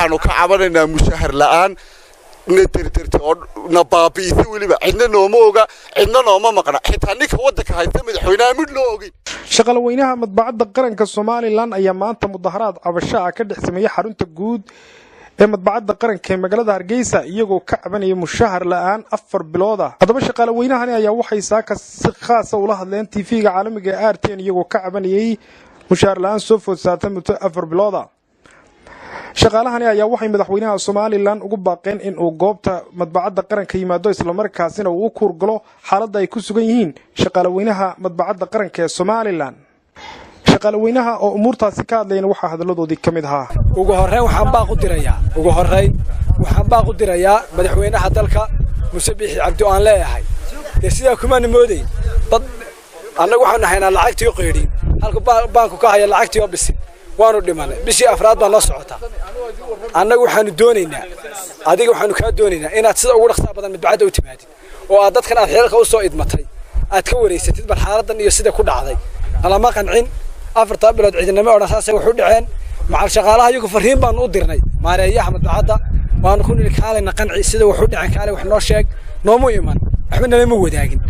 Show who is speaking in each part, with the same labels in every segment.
Speaker 1: waxaanu ka cabanaynaa mushahar la'aan نترترت نبابي ثولي بعدنا نوموجا عندنا نوم مقنع حتى نك ودك هاي ثمد حوينا مدلوجي
Speaker 2: shaqaalaha madbacadda qaranka Soomaaliland ayaa maanta mudaharaad cabasho ka dhexsamay xarunta guud ee madbacadda qaranka ee magaalada Hargeysa iyagoo ka cabanaya mushahar la'aan 4 bilood ah hadaba shaqaalahani ayaa waxay saaka si khaas ah ula hadleen TV-ga caalamiga ee RTN iyagoo ka cabanayay mushahar la'aan soo food saartay muddo 4 bilood ah shaqaalahani ayaa waxay madaxweynaha Soomaaliland ugu baaqeen in uu goobta madbacadda qaranka yimaado isla markaasina uu ku kurgalo xaaladda ay ku sugan yihiin shaqaalahaynaha madbacadda qaranka ee Soomaaliland shaqaalahaynaha oo umurtaasi ka hadlayeen waxa hadaladoodii kamid ahaa
Speaker 3: ugu horeyn waxaan baaq u dirayaa madaxweynaha dalka Mushahar Cabdi aan leeyahay sida kuma nimooday dad anagu waxaan nahaynaa lacagtii qeydin halka baanku ka haya lacagtii oo bisin waanu dhimanay bishii afraad baan la socotaa annagu waxaanu doonaynaa adiga waxaanu ka doonaynaa inaad sida ugu dhaqsaha badan madbacadda u timaadid oo aad dadkan aad xeelka u soo idmatay aad ka wareysatid bal xaaladan iyo sida ku dhacday lama qancin afarta bilood ciidanimo oo dhasaasay wuxuu dhaceen macal shaqaalaha iyagu fariin baan u dirnay maareeyaha madbacadda waanu ku nil kaalina qanci sida wuxuu dhacay kaale wax noo sheeg noomu iman waxbana lama wadaagin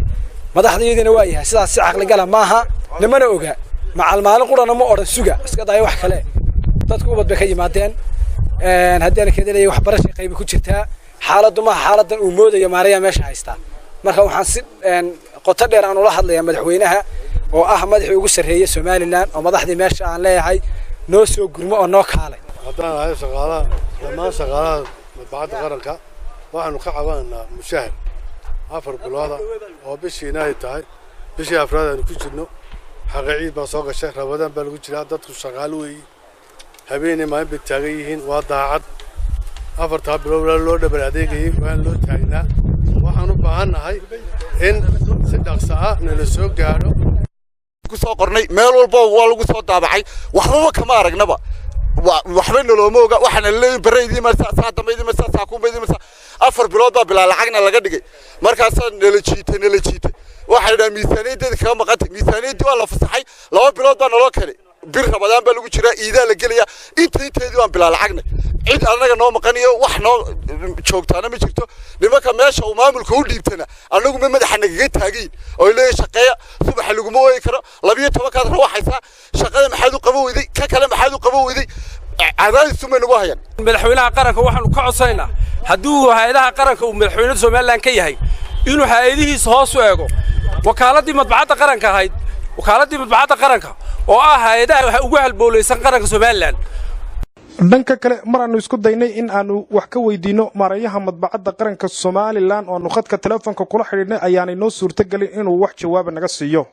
Speaker 3: madaxdeedina waa yahay sidaas si aqli gal maaha lamana oga macal maalin qurana ma oran suga iska daay wax kale dadku u badba ka yimaadeen haddana kadalay wax barashay qayb ku jirtaa xaaladdu ma xaaladan uu moodayo maareeyaha meesha haysta marka waxaan si qoto dheer aan ula hadlayaa madaxweynaha oo ah madaxii ugu sareeyay Soomaaliland oo madaxdii meesha aan leeyahay noo soo gurmo oo noo kaalay
Speaker 4: haddana ay shaqaalaha madbacadda qaranka waxaanu ka cabanaa mushahar 4 bilood oo bishiina ay tahay bishii afraad aan ku jirno حقيقي بسوق الشهر رمضان بلغوا جلادات وشغالوا هبيني ما بتاعيهن وضاعت أفرتها بلولا لودا بلاديجي وين لود هينا وحنو بهنا هاي إن صدق ساعة نلسوق جارو
Speaker 1: كسر قرني مال والبو والو كسر طابعي وحنا كمان رجنبا وحنا لو موجا وحنا اللي بريدي مسا ساعة ميدي مسا ساكون ميدي مسا أفر بلودا بلا لحقنا لقديجي مركز نلتشيت waxayna miisaaniyada ka maqantay miisaaniyadu waa la fasaxay 2 bilood baan loo kale bir Ramadan baa lagu jiraa iidaa la geliya inteedii waan bilaa lacagna cid anaga noo maqaniyo wax noo joogtaana ma jirto nimanka meesha uu maamulka u dhiibtana anagu ma madaxa nagaga taagin oo ilaa shaqeeya subax lagu mooyay karo 12 kaad ruuxaysa shaqada maxaad u qabo weyday ka kale maxaad u qabo weyday cadaadis uma nagu hayaan
Speaker 5: madaxweynaha qaranka waxaanu ka codsaynaa haduu hay'adaha qaranka uu madaxweynaha Soomaaliland ka yahay inuu hay'adihiisa hoos u eego wakaaladii madbacadda qaranka qaranka oo ah hay'adaha ugu halbowleysan qaranka Soomaaliland
Speaker 2: dhanka kale maranu isku daynay in aanu wax ka weydiino maareeyaha madbacadda qaranka Soomaaliland oo nuqadka telefoonka kula xiriirnay ayaanay noo suurtagelin inuu wax jawaab naga siiyo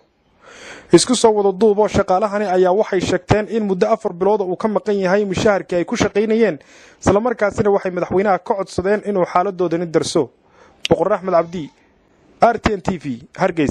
Speaker 2: isku soo wada duubo shaqaalahani ayaa waxay sheegteen in muddo 4 bilood uu ka maqan yahay mushaharkii ay ku shaqeynayeen isla markaasina waxay madaxweynaha ka codsadeen inuu xaaladooda darso boqor Axmed Cabdi RTN TV Hargeysa